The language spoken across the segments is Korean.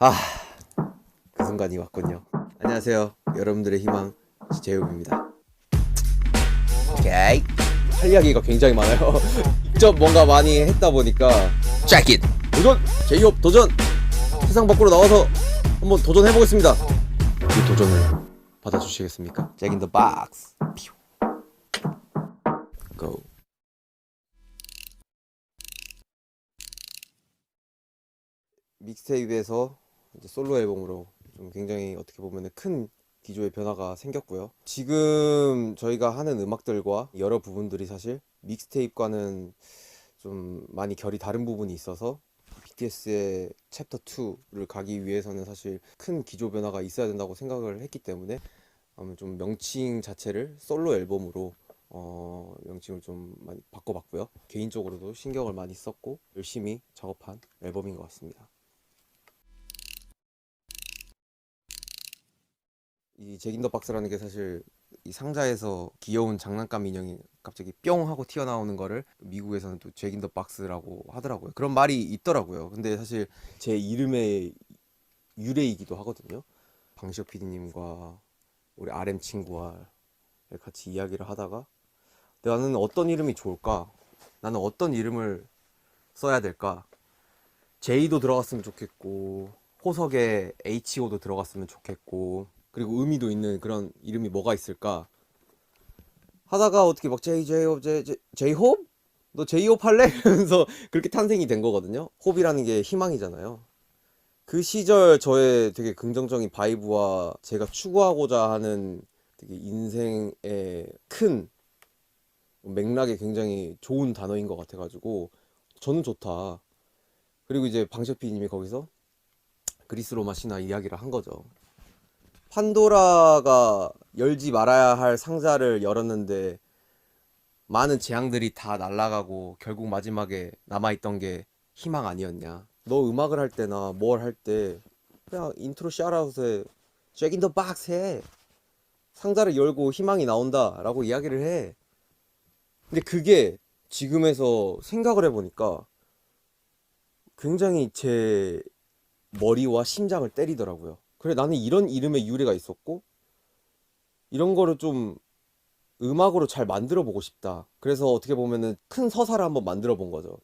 아, 그 순간이 왔군요. 안녕하세요. 여러분들의 희망, 제이홉입니다. 오케이. 할 이야기가 굉장히 많아요. 직접 뭔가 많이 했다 보니까 Check it! 도전! 제이홉 도전! 세상 밖으로 나와서 한번 도전해보겠습니다. 이 도전을 받아주시겠습니까? Jack in the box. Go. 믹스테이프에서 이제 솔로 앨범으로 좀 굉장히 어떻게 보면 큰 기조의 변화가 생겼고요. 지금 저희가 하는 음악들과 여러 부분들이 사실 믹스테이프과는 좀 많이 결이 다른 부분이 있어서 BTS의 챕터 2를 가기 위해서는 사실 큰 기조 변화가 있어야 된다고 생각을 했기 때문에 좀 명칭 자체를 솔로 앨범으로 명칭을 좀 많이 바꿔봤고요. 개인적으로도 신경을 많이 썼고 열심히 작업한 앨범인 것 같습니다. 이 잭인더 박스라는 게 사실 이 상자에서 귀여운 장난감 인형이 갑자기 뿅 하고 튀어나오는 거를 미국에서는 또 잭인더 박스라고 하더라고요. 그런 말이 있더라고요. 근데 사실 제 이름의 유래이기도 하거든요. 방시혁 PD님과 우리 RM 친구와 같이 이야기를 하다가 나는 어떤 이름이 좋을까? 나는 어떤 이름을 써야 될까? J도 들어갔으면 좋겠고 호석에 HO도 들어갔으면 좋겠고 그리고 의미도 있는 그런 이름이 뭐가 있을까 하다가 어떻게 막 제이홉 제이홉? 너 제이홉 할래? 이러면서 그렇게 탄생이 된 거거든요. 홉이라는 게 희망이잖아요. 그 시절 저의 되게 긍정적인 바이브와 제가 추구하고자 하는 되게 인생의 큰 맥락에 굉장히 좋은 단어인 것 같아가지고 저는 좋다. 그리고 이제 방셰피님이 거기서 그리스 로마 신화 이야기를 한 거죠. 판도라가 열지 말아야 할 상자를 열었는데 많은 재앙들이 다 날아가고 결국 마지막에 남아있던 게 희망 아니었냐. 너 음악을 할 때나 뭘 할 때 그냥 인트로 샤라웃에 잭인 더 박스 해. 상자를 열고 희망이 나온다 라고 이야기를 해. 근데 그게 지금에서 생각을 해보니까 굉장히 제 머리와 심장을 때리더라고요. 그래 나는 이런 이름의 유래가 있었고 이런 거를 좀 음악으로 잘 만들어 보고 싶다. 그래서 어떻게 보면은 큰 서사를 한번 만들어 본 거죠.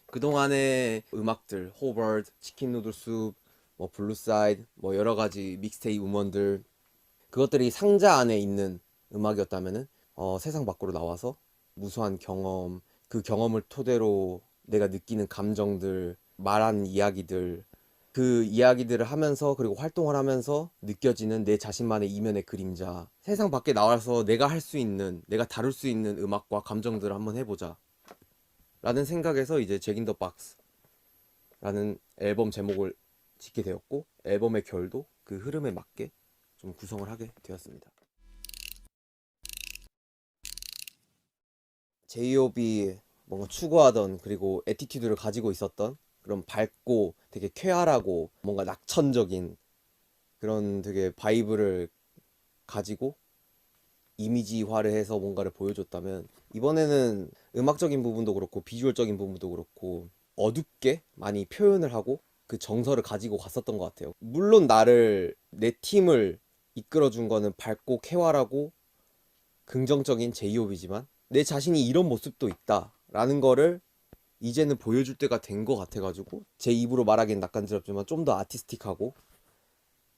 그동안의 음악들, 호버드, 치킨 누들 숲, 뭐 블루사이드, 뭐 여러 가지 믹스테이프 음원들 그것들이 상자 안에 있는 음악이었다면은 세상 밖으로 나와서 무수한 경험, 그 경험을 토대로 내가 느끼는 감정들, 말한 이야기들, 그 이야기들을 하면서 그리고 활동을 하면서 느껴지는 내 자신만의 이면의 그림자. 세상 밖에 나와서 내가 할 수 있는, 내가 다룰 수 있는 음악과 감정들을 한번 해보자. 라는 생각에서 이제 잭인 더 박스라는 앨범 제목을 짓게 되었고 앨범의 결도 그 흐름에 맞게 좀 구성을 하게 되었습니다. 제이홉이 뭔가 추구하던 그리고 애티튜드를 가지고 있었던 그런 밝고 되게 쾌활하고 뭔가 낙천적인 그런 되게 바이브를 가지고 이미지화를 해서 뭔가를 보여줬다면 이번에는 음악적인 부분도 그렇고 비주얼적인 부분도 그렇고 어둡게 많이 표현을 하고 그 정서를 가지고 갔었던 것 같아요. 물론 나를 내 팀을 이끌어준 거는 밝고 쾌활하고 긍정적인 제이홉이지만 내 자신이 이런 모습도 있다라는 거를 이제는 보여줄 때가 된 것 같아가지고 제 입으로 말하기는 낯간지럽지만 좀 더 아티스틱하고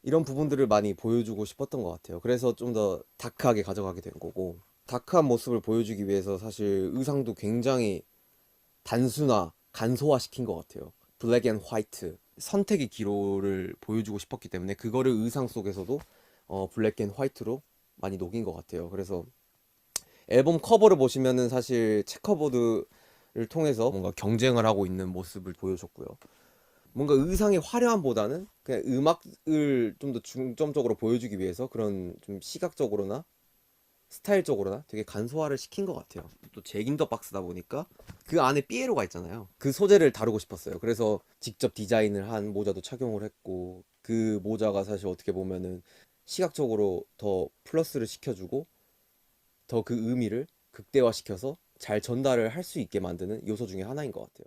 이런 부분들을 많이 보여주고 싶었던 것 같아요. 그래서 좀 더 다크하게 가져가게 된 거고 다크한 모습을 보여주기 위해서 사실 의상도 굉장히 단순화, 간소화시킨 것 같아요. 블랙 앤 화이트 선택의 기로를 보여주고 싶었기 때문에 그거를 의상 속에서도 블랙 앤 화이트로 많이 녹인 것 같아요. 그래서 앨범 커버를 보시면은 사실 체커보드를 통해서 뭔가 경쟁을 하고 있는 모습을 보여줬고요. 뭔가 의상의 화려함보다는 그냥 음악을 좀 더 중점적으로 보여주기 위해서 그런 좀 시각적으로나 스타일적으로나 되게 간소화를 시킨 것 같아요. 또 잭인더 박스다 보니까 그 안에 삐에로가 있잖아요. 그 소재를 다루고 싶었어요. 그래서 직접 디자인을 한 모자도 착용을 했고 그 모자가 사실 어떻게 보면은 시각적으로 더 플러스를 시켜주고 더 그 의미를 극대화시켜서 잘 전달을 할 수 있게 만드는 요소 중에 하나인 것 같아요.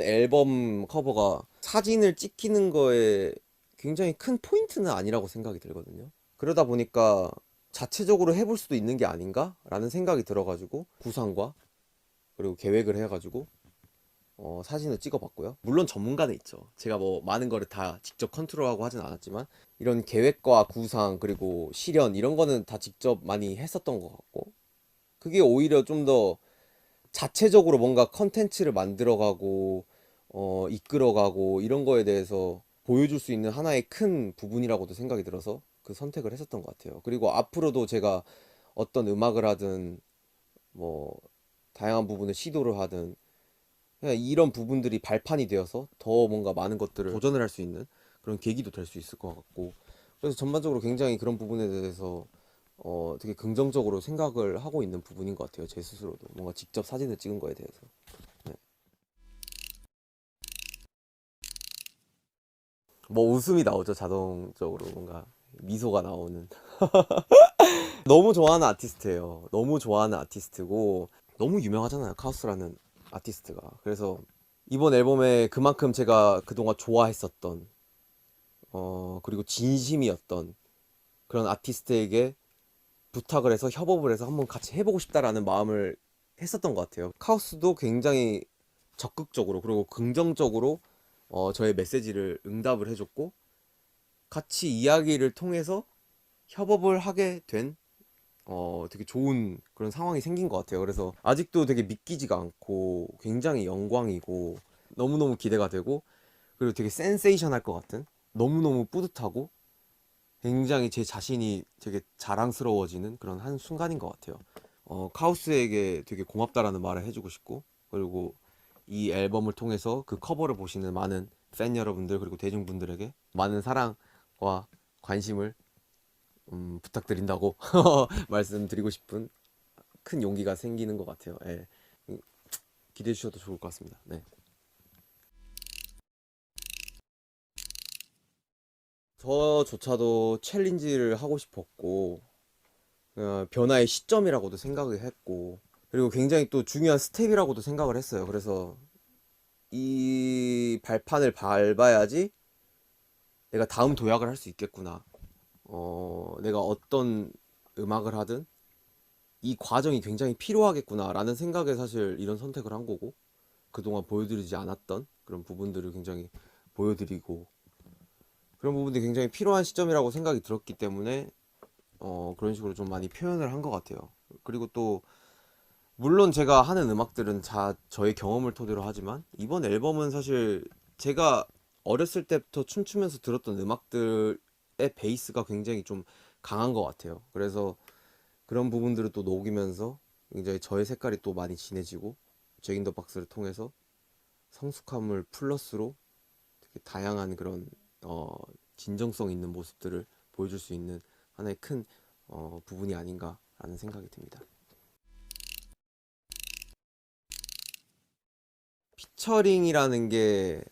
앨범 커버가 사진을 찍히는 거에 굉장히 큰 포인트는 아니라고 생각이 들거든요. 그러다 보니까 자체적으로 해볼 수도 있는 게 아닌가? 라는 생각이 들어가지고 구상과 그리고 계획을 해가지고 사진을 찍어봤고요. 물론 전문가는 있죠. 제가 뭐 많은 거를 다 직접 컨트롤하고 하진 않았지만 이런 계획과 구상 그리고 실현 이런 거는 다 직접 많이 했었던 것 같고 그게 오히려 좀 더 자체적으로 뭔가 컨텐츠를 만들어가고 이끌어가고 이런 거에 대해서 보여줄 수 있는 하나의 큰 부분이라고도 생각이 들어서 그 선택을 했었던 것 같아요. 그리고 앞으로도 제가 어떤 음악을 하든 뭐 다양한 부분을 시도를 하든 그냥 이런 부분들이 발판이 되어서 더 뭔가 많은 것들을 도전을 할 수 있는 그런 계기도 될 수 있을 것 같고 그래서 전반적으로 굉장히 그런 부분에 대해서 되게 긍정적으로 생각을 하고 있는 부분인 것 같아요. 제 스스로도 뭔가 직접 사진을 찍은 거에 대해서. 네. 뭐 웃음이 나오죠. 자동적으로 뭔가 미소가 나오는. 너무 좋아하는 아티스트예요. 너무 좋아하는 아티스트고 너무 유명하잖아요. 카오스라는 아티스트가. 그래서 이번 앨범에 그만큼 제가 그동안 좋아했었던 그리고 진심이었던 그런 아티스트에게 부탁을 해서 협업을 해서 한번 같이 해보고 싶다라는 마음을 했었던 것 같아요. 카오스도 굉장히 적극적으로 그리고 긍정적으로 저의 메시지를 응답을 해줬고 같이 이야기를 통해서 협업을 하게 된 되게 좋은 그런 상황이 생긴 것 같아요. 그래서 아직도 되게 믿기지가 않고 굉장히 영광이고 너무너무 기대가 되고 그리고 되게 센세이션할 것 같은 너무너무 뿌듯하고 굉장히 제 자신이 되게 자랑스러워지는 그런 한 순간인 것 같아요. 카우스에게 되게 고맙다라는 말을 해주고 싶고 그리고 이 앨범을 통해서 그 커버를 보시는 많은 팬 여러분들 그리고 대중분들에게 많은 사랑과 관심을 부탁드린다고 말씀드리고 싶은 큰 용기가 생기는 것 같아요. 예. 기대해 주셔도 좋을 것 같습니다. 네. 저조차도 챌린지를 하고 싶었고 변화의 시점이라고도 생각을 했고 그리고 굉장히 또 중요한 스텝이라고도 생각을 했어요. 그래서 이 발판을 밟아야지 내가 다음 도약을 할 수 있겠구나. 내가 어떤 음악을 하든 이 과정이 굉장히 필요하겠구나라는 생각에 사실 이런 선택을 한 거고 그동안 보여드리지 않았던 그런 부분들을 굉장히 보여드리고 그런 부분들이 굉장히 필요한 시점이라고 생각이 들었기 때문에 그런 식으로 좀 많이 표현을 한 것 같아요. 그리고 또 물론 제가 하는 음악들은 다 저의 경험을 토대로 하지만 이번 앨범은 사실 제가 어렸을 때부터 춤추면서 들었던 음악들의 베이스가 굉장히 좀 강한 것 같아요. 그래서 그런 부분들을 또 녹이면서 굉장히 저의 색깔이 또 많이 진해지고 잭인 더 박스를 통해서 성숙함을 플러스로 되게 다양한 그런 어, 진정성 있는 모습들을 보여줄 수 있는 하나의 큰 부분이 아닌가라는 생각이 듭니다. 피처링이라는 게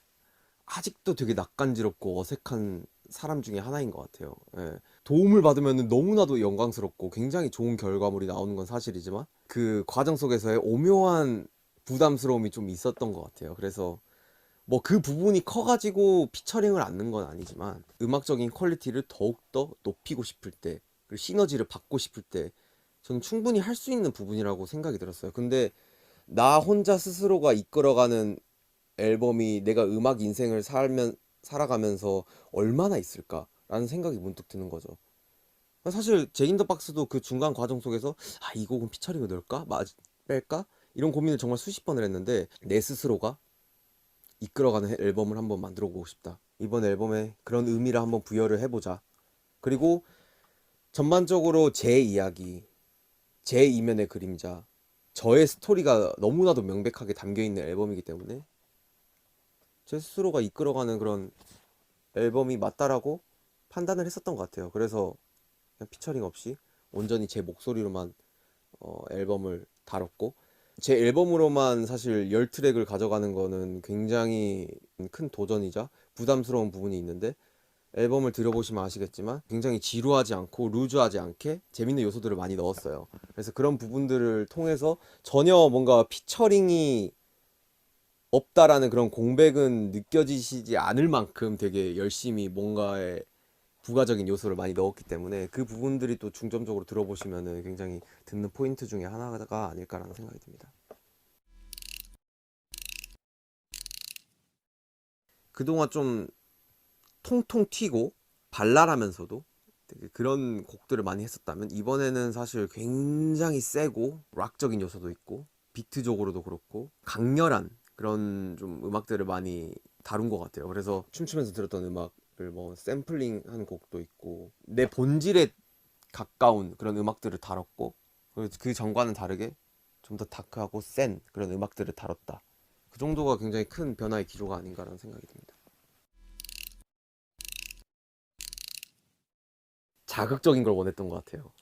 아직도 되게 낯간지럽고 어색한 사람 중에 하나인 것 같아요. 예. 도움을 받으면 너무나도 영광스럽고 굉장히 좋은 결과물이 나오는 건 사실이지만 그 과정 속에서의 오묘한 부담스러움이 좀 있었던 것 같아요. 그래서 뭐 그 부분이 커가지고 피처링을 안 넣은 건 아니지만 음악적인 퀄리티를 더욱더 높이고 싶을 때 그리고 시너지를 받고 싶을 때 저는 충분히 할 수 있는 부분이라고 생각이 들었어요. 근데 나 혼자 스스로가 이끌어가는 앨범이 내가 음악 인생을 살아가면서 얼마나 있을까라는 생각이 문득 드는 거죠. 사실 잭인 더 박스도 그 중간 과정 속에서 이 곡은 피처링을 넣을까? 뺄까? 이런 고민을 정말 수십 번을 했는데 내 스스로가 이끌어가는 앨범을 한번 만들어 보고 싶다. 이번 앨범에 그런 의미를 한번 부여를 해보자. 그리고 전반적으로 제 이야기, 제 이면의 그림자, 저의 스토리가 너무나도 명백하게 담겨 있는 앨범이기 때문에 제 스스로가 이끌어가는 그런 앨범이 맞다라고 판단을 했었던 것 같아요. 그래서 그냥 피처링 없이 온전히 제 목소리로만 앨범을 다뤘고 제 앨범으로만 사실 10트랙을 가져가는 거는 굉장히 큰 도전이자 부담스러운 부분이 있는데 앨범을 들어보시면 아시겠지만 굉장히 지루하지 않고 루즈하지 않게 재밌는 요소들을 많이 넣었어요. 그래서 그런 부분들을 통해서 전혀 뭔가 피처링이 없다라는 그런 공백은 느껴지시지 않을 만큼 되게 열심히 뭔가에 부가적인 요소를 많이 넣었기 때문에 그 부분들이 또 중점적으로 들어보시면은 굉장히 듣는 포인트 중에 하나가 아닐까라는 생각이 듭니다. 그동안 좀 통통 튀고 발랄하면서도 되게 그런 곡들을 많이 했었다면 이번에는 사실 굉장히 세고 락적인 요소도 있고 비트적으로도 그렇고 강렬한 그런 좀 음악들을 많이 다룬 것 같아요. 그래서 춤추면서 들었던 음악을 뭐 샘플링한 곡도 있고 내 본질에 가까운 그런 음악들을 다뤘고 그 전과는 다르게 좀 더 다크하고 센 그런 음악들을 다뤘다. 그 정도가 굉장히 큰 변화의 기조가 아닌가라는 생각이 듭니다. 자극적인 걸 원했던 것 같아요.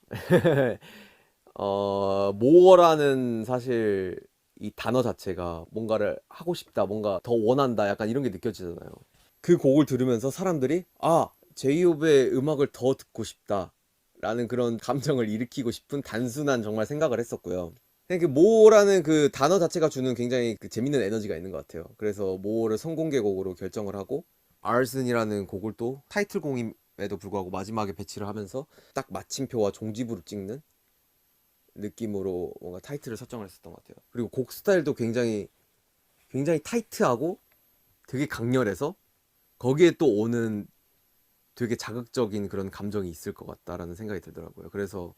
모어라는 사실 이 단어 자체가 뭔가를 하고 싶다, 뭔가 더 원한다, 약간 이런 게 느껴지잖아요. 그 곡을 들으면서 사람들이 제이홉의 음악을 더 듣고 싶다 라는 그런 감정을 일으키고 싶은 단순한 정말 생각을 했었고요. 그냥 그 모어라는 그 단어 자체가 주는 굉장히 그 재밌는 에너지가 있는 것 같아요. 그래서 모어를 선공개곡으로 결정을 하고 아슨이라는 곡을 또 타이틀곡임에도 불구하고 마지막에 배치를 하면서 딱 마침표와 종지부를 찍는 느낌으로 뭔가 타이틀을 설정을 했었던 것 같아요. 그리고 곡 스타일도 굉장히 타이트하고 되게 강렬해서 거기에 또 오는 되게 자극적인 그런 감정이 있을 것 같다라는 생각이 들더라고요. 그래서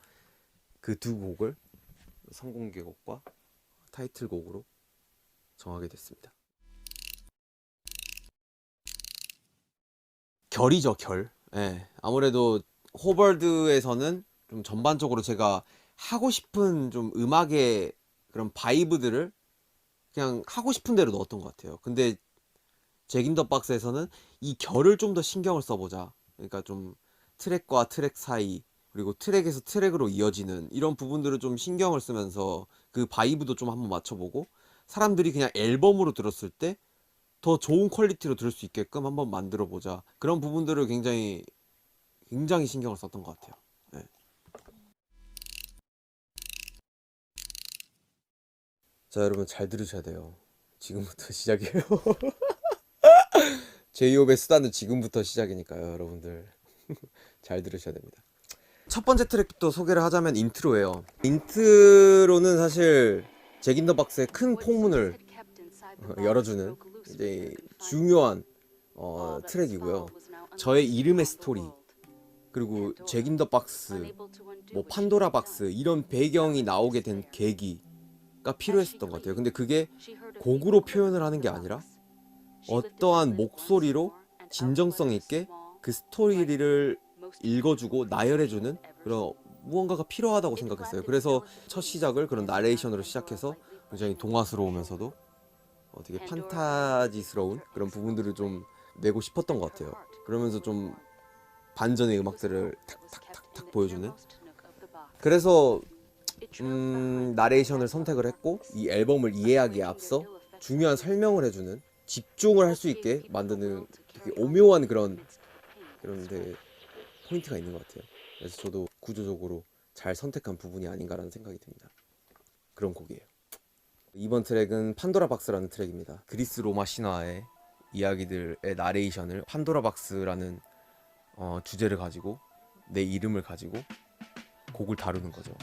그 두 곡을 선공개곡과 타이틀곡으로 정하게 됐습니다. 결이죠, 결. 예. 아무래도 호벌드에서는 좀 전반적으로 제가 하고 싶은 좀 음악의 그런 바이브들을 그냥 하고 싶은 대로 넣었던 것 같아요. 근데 잭 인 더 박스에서는 이 결을 좀 더 신경을 써보자. 그러니까 좀 트랙과 트랙 사이, 그리고 트랙에서 트랙으로 이어지는 이런 부분들을 좀 신경을 쓰면서 그 바이브도 좀 한번 맞춰보고 사람들이 그냥 앨범으로 들었을 때 더 좋은 퀄리티로 들을 수 있게끔 한번 만들어 보자. 그런 부분들을 굉장히 신경을 썼던 것 같아요. 네. 자, 여러분 잘 들으셔야 돼요. 지금부터 시작이에요. 제이홉의 수단은 지금부터 시작이니까요, 여러분들. 잘 들으셔야 됩니다. 첫 번째 트랙부터 소개를 하자면 인트로예요. 인트로는 사실 잭 인 더 박스의 큰 폭문을 열어주는 이제 중요한 트랙이고요. 저의 이름의 스토리, 그리고 잭 인 더 박스, 뭐 판도라 박스 이런 배경이 나오게 된 계기가 필요했었던 것 같아요. 근데 그게 곡으로 표현을 하는 게 아니라 어떠한 목소리로 진정성 있게 그 스토리를 읽어주고 나열해주는 그런 무언가가 필요하다고 생각했어요. 그래서 첫 시작을 그런 나레이션으로 시작해서 굉장히 동화스러우면서도 되게 판타지스러운 그런 부분들을 좀 내고 싶었던 것 같아요. 그러면서 좀 반전의 음악들을 탁탁탁탁 보여주는. 그래서 나레이션을 선택을 했고 이 앨범을 이해하기에 앞서 중요한 설명을 해주는, 집중을 할 수 있게 만드는 되게 오묘한 그런 되게 포인트가 있는 것 같아요. 그래서 저도 구조적으로 잘 선택한 부분이 아닌가라는 생각이 듭니다. 그런 곡이에요. 이번 트랙은 판도라 박스라는 트랙입니다. 그리스 로마 신화의 이야기들의 나레이션을 판도라 박스라는 주제를 가지고 내 이름을 가지고 곡을 다루는 거죠.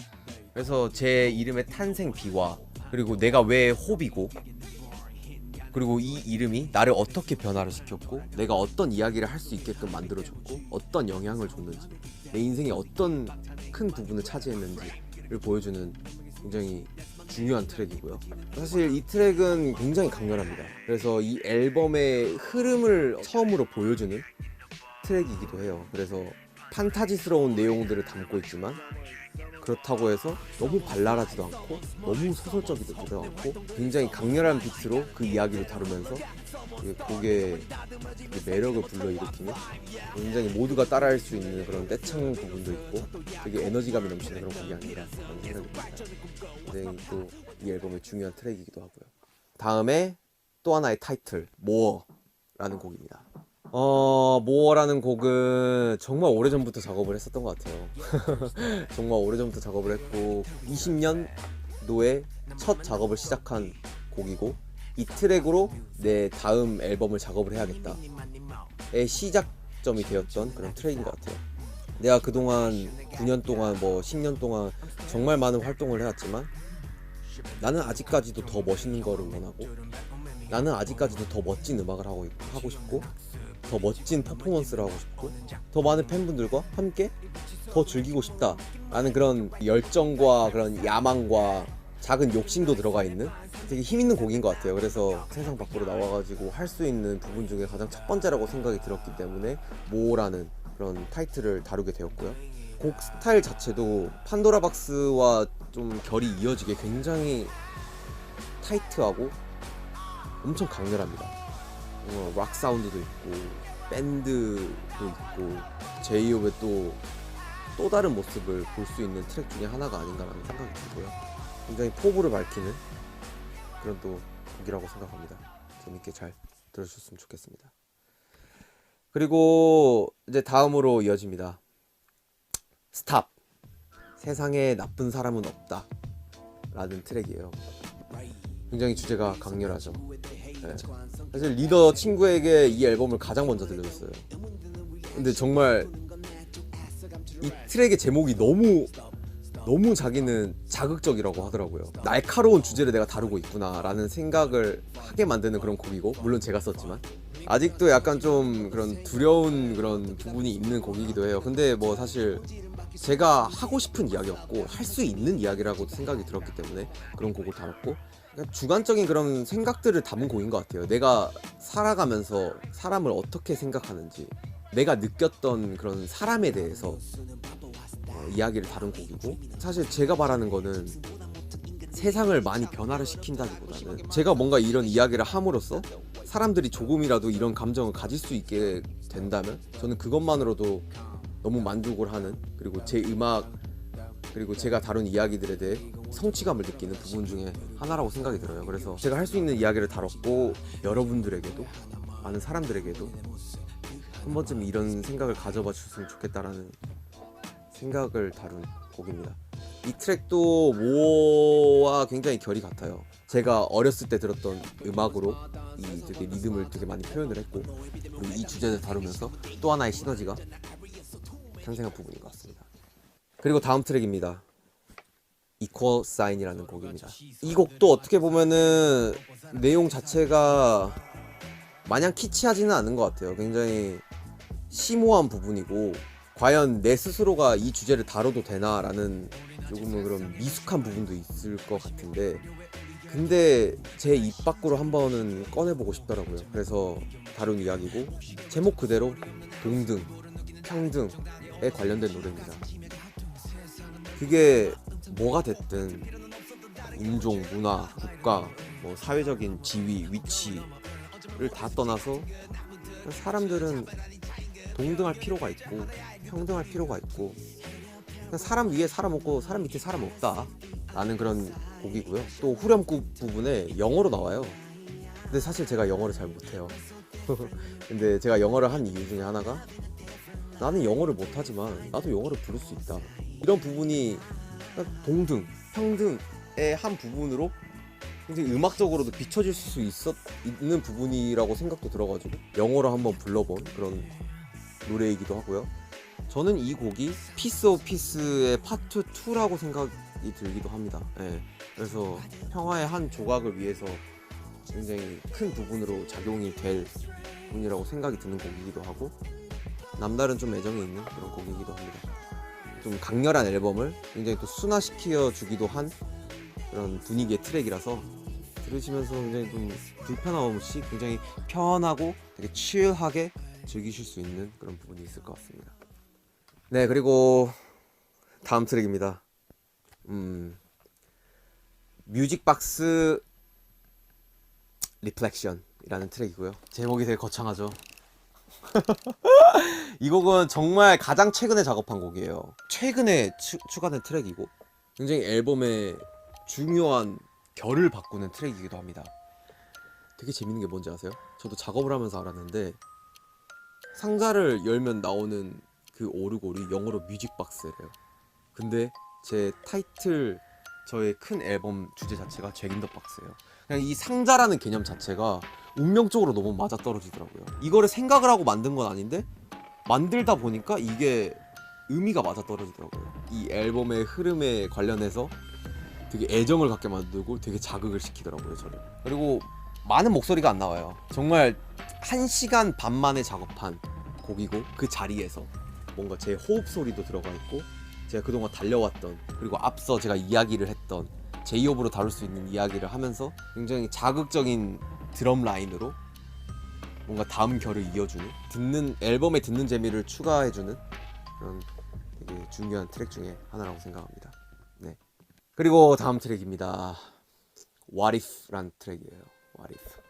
그래서 제 이름의 탄생 비화, 그리고 내가 왜 호비고, 그리고 이 이름이 나를 어떻게 변화를 시켰고 내가 어떤 이야기를 할 수 있게끔 만들어줬고 어떤 영향을 줬는지, 내 인생에 어떤 큰 부분을 차지했는지를 보여주는 굉장히 중요한 트랙이고요. 사실 이 트랙은 굉장히 강렬합니다. 그래서 이 앨범의 흐름을 처음으로 보여주는 트랙이기도 해요. 그래서 판타지스러운 내용들을 담고 있지만 그렇다고 해서 너무 발랄하지도 않고 너무 소설적이지도 않고 굉장히 강렬한 비트로 그 이야기를 다루면서 곡의 매력을 불러일으키는, 굉장히 모두가 따라할 수 있는 그런 떼창 부분도 있고 되게 에너지감이 넘치는 그런 곡이 아닌가 하는 생각이 듭니다. 굉장히 또 이 앨범의 중요한 트랙이기도 하고요. 다음에 또 하나의 타이틀, 모어라는 곡입니다. 모어라는 곡은 정말 오래전부터 작업을 했었던 것 같아요. 정말 오래전부터 작업을 했고 20년도에 첫 작업을 시작한 곡이고 이 트랙으로 내 다음 앨범을 작업을 해야겠다의 시작점이 되었던 그런 트랙인 것 같아요. 내가 그동안 9년 동안 뭐 10년 동안 정말 많은 활동을 해왔지만 나는 아직까지도 더 멋있는 거를 원하고, 나는 아직까지도 더 멋진 음악을 하고 싶고, 더 멋진 퍼포먼스를 하고 싶고, 더 많은 팬분들과 함께 더 즐기고 싶다 라는 그런 열정과 그런 야망과 작은 욕심도 들어가 있는 되게 힘있는 곡인 것 같아요. 그래서 세상 밖으로 나와가지고 할 수 있는 부분 중에 가장 첫 번째라고 생각이 들었기 때문에 모라는 그런 타이틀을 다루게 되었고요. 곡 스타일 자체도 판도라 박스와 좀 결이 이어지게 굉장히 타이트하고 엄청 강렬합니다. 락 사운드도 있고 밴드도 있고 제이홉의 또 다른 모습을 볼 수 있는 트랙 중에 하나가 아닌가라는 생각이 들고요. 굉장히 포부를 밝히는 그런 또 곡이라고 생각합니다. 재밌게 잘 들어주셨으면 좋겠습니다. 그리고 이제 다음으로 이어집니다. 스탑. 세상에 나쁜 사람은 없다 라는 트랙이에요. 굉장히 주제가 강렬하죠. 네. 사실 리더 친구에게 이 앨범을 가장 먼저 들려줬어요. 근데 정말 이 트랙의 제목이 너무 자기는 자극적이라고 하더라고요. 날카로운 주제를 내가 다루고 있구나 라는 생각을 하게 만드는 그런 곡이고, 물론 제가 썼지만 아직도 약간 좀 그런 두려운 그런 부분이 있는 곡이기도 해요. 근데 뭐 사실 제가 하고 싶은 이야기였고 할 수 있는 이야기라고 생각이 들었기 때문에 그런 곡을 담았고, 주관적인 그런 생각들을 담은 곡인 것 같아요. 내가 살아가면서 사람을 어떻게 생각하는지, 내가 느꼈던 그런 사람에 대해서 이야기를 다룬 곡이고, 사실 제가 바라는 거는 세상을 많이 변화를 시킨다기보다는 제가 뭔가 이런 이야기를 함으로써 사람들이 조금이라도 이런 감정을 가질 수 있게 된다면 저는 그것만으로도 너무 만족을 하는, 그리고 제 음악 그리고 제가 다룬 이야기들에 대해 성취감을 느끼는 부분 중에 하나라고 생각이 들어요. 그래서 제가 할 수 있는 이야기를 다뤘고, 여러분들에게도, 많은 사람들에게도 한 번쯤 이런 생각을 가져봐 주셨으면 좋겠다라는 생각을 다룬 곡입니다. 이 트랙도 모와 굉장히 결이 같아요. 제가 어렸을 때 들었던 음악으로 이 되게 리듬을 되게 많이 표현을 했고, 그리고 이 주제를 다루면서 또 하나의 시너지가 탄생한 부분인 것 같습니다. 그리고 다음 트랙입니다. Equal Sign이라는 곡입니다. 이 곡도 어떻게 보면은 내용 자체가 마냥 키치하지는 않은 것 같아요. 굉장히 심오한 부분이고, 과연 내 스스로가 이 주제를 다뤄도 되나라는 조금은 그런 미숙한 부분도 있을 것 같은데, 근데 제 입 밖으로 한 번은 꺼내보고 싶더라고요. 그래서 다룬 이야기고, 제목 그대로 동등, 평등에 관련된 노래입니다. 그게 뭐가 됐든 인종, 문화, 국가, 뭐 사회적인 지위, 위치를 다 떠나서 사람들은 동등할 필요가 있고 평등할 필요가 있고, 사람 위에 사람 없고 사람 밑에 사람 없다 라는 그런 곡이고요. 또 후렴구 부분에 영어로 나와요. 근데 사실 제가 영어를 잘 못해요. 근데 제가 영어를 한 이유 중에 하나가, 나는 영어를 못하지만 나도 영어를 부를 수 있다, 이런 부분이 동등, 평등의 한 부분으로 굉장히 음악적으로도 비춰질 수 있는 부분이라고 생각도 들어가지고 영어로 한번 불러본 그런 노래이기도 하고요. 저는 이 곡이 피스 오브 피스의 파트 2라고 생각이 들기도 합니다. 네. 그래서 평화의 한 조각을 위해서 굉장히 큰 부분으로 작용이 될 부분이라고 생각이 드는 곡이기도 하고, 남다른 좀 애정이 있는 그런 곡이기도 합니다. 좀 강렬한 앨범을 굉장히 또 순화시켜 주기도 한 그런 분위기의 트랙이라서 들으시면서 굉장히 좀 불편함 없이 굉장히 편하고 되게 칠하게 즐기실 수 있는 그런 부분이 있을 것 같습니다. 네, 그리고 다음 트랙입니다. 뮤직박스 리플렉션이라는 트랙이고요. 제목이 되게 거창하죠. 이 곡은 정말 가장 최근에 작업한 곡이에요. 최근에 추가된 트랙이고, 굉장히 앨범의 중요한 결을 바꾸는 트랙이기도 합니다. 되게 재밌는 게 뭔지 아세요? 저도 작업을 하면서 알았는데, 상자를 열면 나오는 그 오르골이 영어로 뮤직박스래요. 근데 제 타이틀, 저의 큰 앨범 주제 자체가 잭 인 더 박스예요. 그냥 이 상자라는 개념 자체가 운명적으로 너무 맞아떨어지더라고요. 이거를 생각을 하고 만든 건 아닌데 만들다 보니까 이게 의미가 맞아떨어지더라고요. 이 앨범의 흐름에 관련해서 되게 애정을 갖게 만들고 되게 자극을 시키더라고요, 저를. 그리고 많은 목소리가 안 나와요. 정말 1시간 반 만에 작업한 곡이고 그 자리에서 뭔가 제 호흡 소리도 들어가 있고 제가 그동안 달려왔던 그리고 앞서 제가 이야기를 했던 제이홉으로 다룰 수 있는 이야기를 하면서 굉장히 자극적인 드럼 라인으로 뭔가 다음 결을 이어주는 앨범에 듣는 재미를 추가해주는 그런 되게 중요한 트랙 중에 하나라고 생각합니다. 네. 그리고 다음 트랙입니다. What If란 트랙이에요. What If.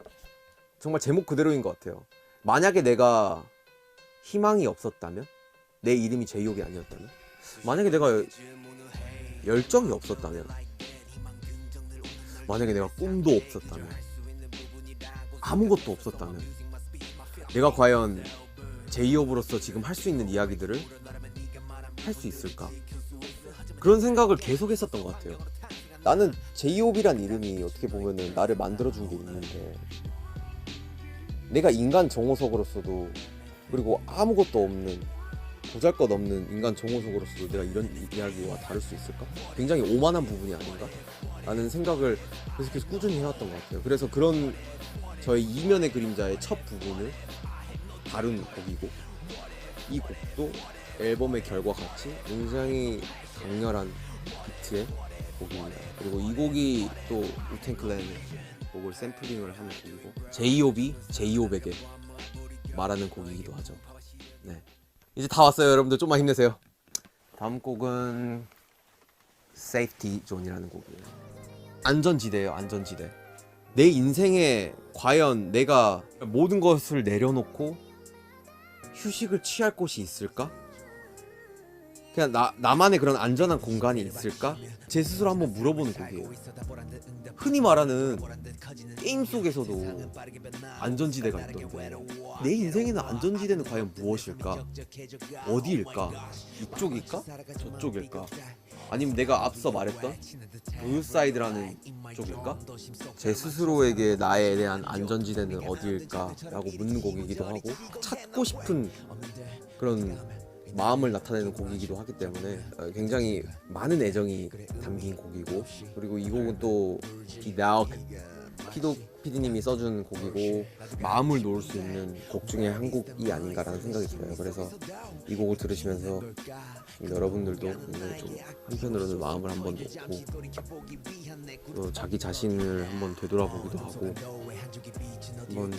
정말 제목 그대로인 것 같아요. 만약에 내가 희망이 없었다면, 내 이름이 제이홉이 아니었다면, 만약에 내가 열정이 없었다면, 만약에 내가 꿈도 없었다면, 아무것도 없었다면, 내가 과연 제이홉으로서 지금 할 수 있는 이야기들을 할 수 있을까? 그런 생각을 계속 했었던 것 같아요. 나는 제이홉이란 이름이 어떻게 보면은 나를 만들어준 게 있는데 내가 인간 정호석으로서도 그리고 아무것도 없는 보잘것없는 인간 정호석으로서도 내가 이런 이야기와 다룰 수 있을까? 굉장히 오만한 부분이 아닌가? 라는 생각을 계속 꾸준히 해왔던 것 같아요. 그래서 그런 저의 이면의 그림자의 첫 부분을 다룬 곡이고 이 곡도 앨범의 결과 같이 굉장히 강렬한 비트의 곡입니다. 그리고 이 곡이 또 우텐클랜의 곡을 샘플링을 하는 곡이고 제이홉이 제이홉에게 말하는 곡이기도 하죠. 네, 이제 다 왔어요. 여러분들 좀만 힘내세요. 다음 곡은 Safety Zone이라는 곡이에요. 안전지대예요. 안전지대. 내 인생에 과연 내가 모든 것을 내려놓고 휴식을 취할 곳이 있을까? 그냥 나만의 그런 안전한 공간이 있을까? 제 스스로 한번 물어보는 곡이에요. 흔히 말하는 게임 속에서도 안전지대가 있던데 내 인생에는 안전지대는 과연 무엇일까? 어디일까? 이쪽일까? 저쪽일까? 아니면 내가 앞서 말했던 블루사이드라는 쪽일까? 제 스스로에게 나에 대한 안전지대는 어디일까? 라고 묻는 곡이기도 하고 찾고 싶은 그런 마음을 나타내는 곡이기도 하기 때문에 굉장히 많은 애정이 담긴 곡이고 그리고 이 곡은 또 피도 PD님이 써준 곡이고 마음을 놓을 수 있는 곡 중에 한 곡이 아닌가라는 생각이 들어요. 그래서 이 곡을 들으시면서 여러분들도 좀 한편으로는 마음을 한번 놓고 또 자기 자신을 한번 되돌아보기도 하고 한번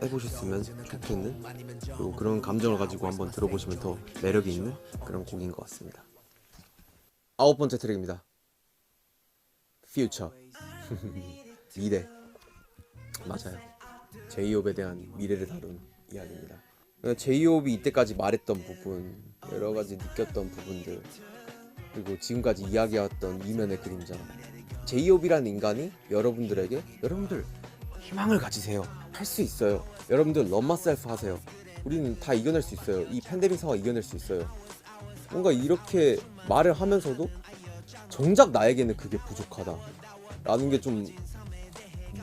해보셨으면 좋겠는 그리고 그런 감정을 가지고 한번 들어보시면 더 매력이 있는 그런 곡인 것 같습니다. 9번째 트랙입니다. Future. 미래. 맞아요. 제이홉에 대한 미래를 다룬 이야기입니다. 제이홉이 이때까지 말했던 부분, 여러 가지 느꼈던 부분들, 그리고 지금까지 이야기해왔던 이면의 그림자. 제이홉이라는 인간이 여러분들에게 여러분들 희망을 가지세요. 할 수 있어요. 여러분들 love myself 하세요. 우리는 다 이겨낼 수 있어요. 이 팬데믹 상황 이겨낼 수 있어요. 뭔가 이렇게 말을 하면서도 정작 나에게는 그게 부족하다 라는 게 좀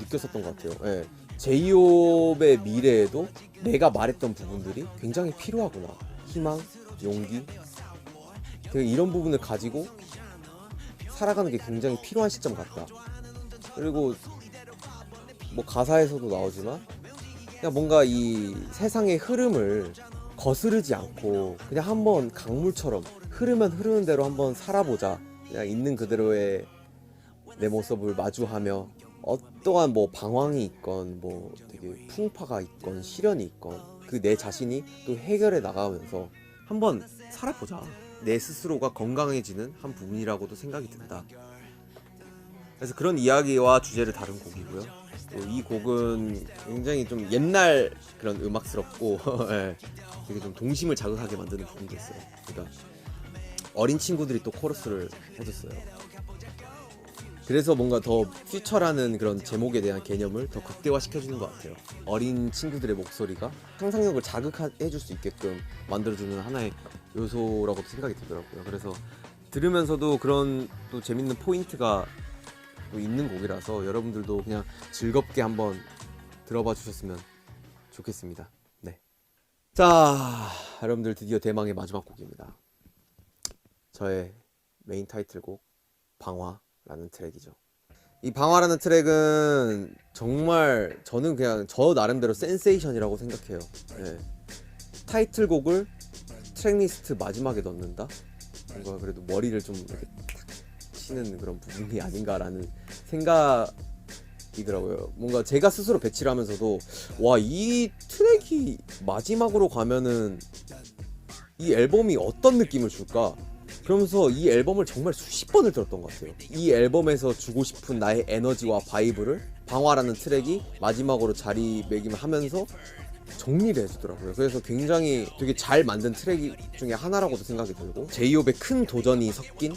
느꼈었던 것 같아요. 예. 제이홉의 미래에도 내가 말했던 부분들이 굉장히 필요하구나. 희망, 용기, 되게 이런 부분을 가지고 살아가는 게 굉장히 필요한 시점 같다. 그리고 뭐 가사에서도 나오지만 그냥 뭔가 이 세상의 흐름을 거스르지 않고 그냥 한번 강물처럼 흐르면 흐르는 대로 한번 살아보자. 그냥 있는 그대로의 내 모습을 마주하며 어떠한 뭐 방황이 있건 뭐 되게 풍파가 있건 시련이 있건 그 내 자신이 또 해결해 나가면서 한번 살아보자. 내 스스로가 건강해지는 한 부분이라고도 생각이 든다. 그래서 그런 이야기와 주제를 다룬 곡이고요. 또 이 곡은 굉장히 좀 옛날 그런 음악스럽고 예, 되게 좀 동심을 자극하게 만드는 부분도 있어요. 그러니까 어린 친구들이 또 코러스를 해줬어요. 그래서 뭔가 더 퓨처라는 그런 제목에 대한 개념을 더 극대화시켜주는 것 같아요. 어린 친구들의 목소리가 상상력을 자극해줄 수 있게끔 만들어주는 하나의 요소라고도 생각이 들더라고요. 그래서 들으면서도 그런 또 재밌는 포인트가 있는 곡이라서 여러분들도 그냥 즐겁게 한번 들어봐 주셨으면 좋겠습니다. 네. 자, 여러분들 드디어 대망의 마지막 곡입니다. 저의 메인 타이틀곡 방화라는 트랙이죠. 이 방화라는 트랙은 정말 저는 그냥 저 나름대로 센세이션이라고 생각해요. 네. 타이틀곡을 트랙리스트 마지막에 넣는다? 뭔가 그래도 머리를 좀 이렇게 탁 치는 그런 부분이 아닌가라는 생각이더라고요. 뭔가 제가 스스로 배치를 하면서도 와, 이 트랙이 마지막으로 가면은 이 앨범이 어떤 느낌을 줄까? 그러면서 이 앨범을 정말 수십 번을 들었던 것 같아요. 이 앨범에서 주고 싶은 나의 에너지와 바이브를 방화라는 트랙이 마지막으로 자리매김을 하면서 정리를 해주더라고요. 그래서 굉장히 되게 잘 만든 트랙 중에 하나라고도 생각이 들고 제이홉의 큰 도전이 섞인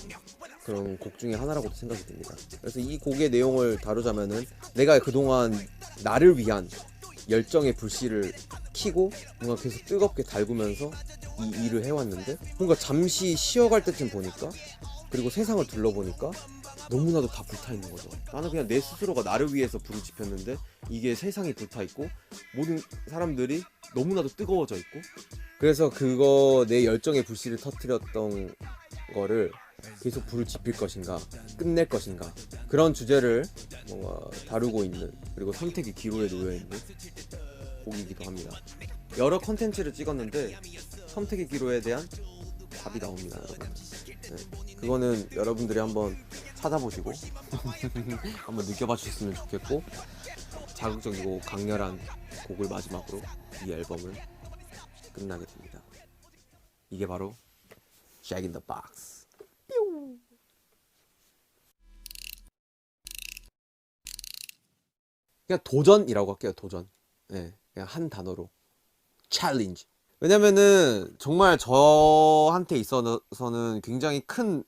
그런 곡 중에 하나라고도 생각이 듭니다. 그래서 이 곡의 내용을 다루자면은 내가 그동안 나를 위한 열정의 불씨를 켜고 뭔가 계속 뜨겁게 달구면서 이 일을 해왔는데 뭔가 잠시 쉬어갈 때쯤 보니까 그리고 세상을 둘러보니까 너무나도 다 불타있는 거죠. 나는 그냥 내 스스로가 나를 위해서 불을 지폈는데 이게 세상이 불타있고 모든 사람들이 너무나도 뜨거워져 있고 그래서 그거 내 열정의 불씨를 터뜨렸던 거를 계속 불을 지필 것인가 끝낼 것인가 그런 주제를 뭔가 다루고 있는 그리고 선택의 기로에 놓여있는 곡이기도 합니다. 여러 컨텐츠를 찍었는데 선택의 기로에 대한 답이 나옵니다, 여러분. 네, 그거는 여러분들이 한번 찾아보시고 한번 느껴봐 주셨으면 좋겠고 자극적이고 강렬한 곡을 마지막으로 이 앨범을 끝나게 됩니다. 이게 바로 Jack in the Box. 그냥 도전이라고 할게요. 도전. 네, 그냥 한 단어로 챌린지. 왜냐면은 정말 저한테 있어서는 굉장히 큰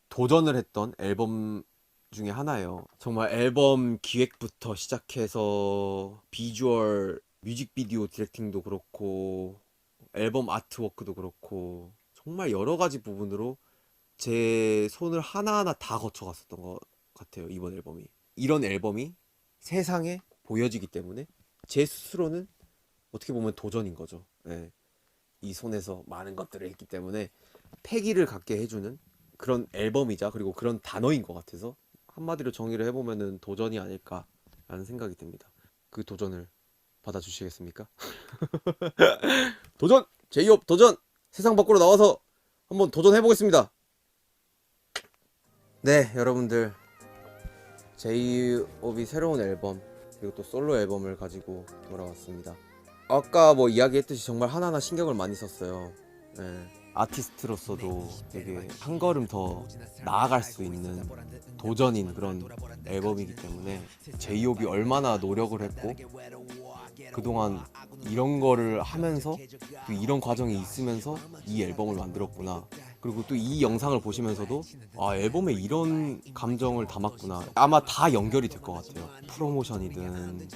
도전을 했던 앨범 중에 하나예요. 정말 앨범 기획부터 시작해서 비주얼, 뮤직비디오 디렉팅도 그렇고 앨범 아트워크도 그렇고 정말 여러 가지 부분으로 제 손을 하나하나 다 거쳐갔었던 것 같아요. 이번 앨범이. 이런 앨범이 세상에 보여지기 때문에 제 스스로는 어떻게 보면 도전인 거죠. 네. 이 손에서 많은 것들을 했기 때문에 패기를 갖게 해주는 그런 앨범이자 그리고 그런 단어인 것 같아서 한마디로 정의를 해보면은 도전이 아닐까라는 생각이 듭니다. 그 도전을 받아주시겠습니까? 도전! 제이홉 도전! 세상 밖으로 나와서 한번 도전해보겠습니다. 네, 여러분들 제이홉이 새로운 앨범 그리고 또 솔로 앨범을 가지고 돌아왔습니다. 아까 뭐 이야기했듯이 정말 하나하나 신경을 많이 썼어요. 네. 아티스트로서도 되게 한 걸음 더 나아갈 수 있는 도전인 그런 앨범이기 때문에 제이홉이 얼마나 노력을 했고 그동안 이런 거를 하면서 또 이런 과정이 있으면서 이 앨범을 만들었구나. 그리고 또 이 영상을 보시면서도 아, 앨범에 이런 감정을 담았구나. 아마 다 연결이 될 것 같아요. 프로모션이든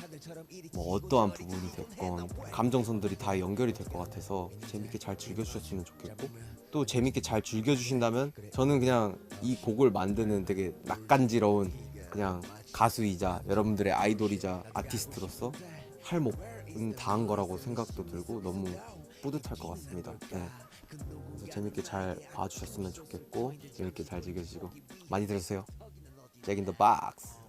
뭐 어떠한 부분이 됐건 감정선들이 다 연결이 될 것 같아서 재밌게 잘 즐겨주셨으면 좋겠고 또 재밌게 잘 즐겨주신다면 저는 그냥 이 곡을 만드는 되게 낯간지러운 그냥 가수이자 여러분들의 아이돌이자 아티스트로서 할 목은 다한 거라고 생각도 들고 너무 뿌듯할 것 같습니다. 네. 그래서 재밌게 잘 봐주셨으면 좋겠고 재밌게 잘 즐겨주시고 많이 들으세요. Jack in the Box.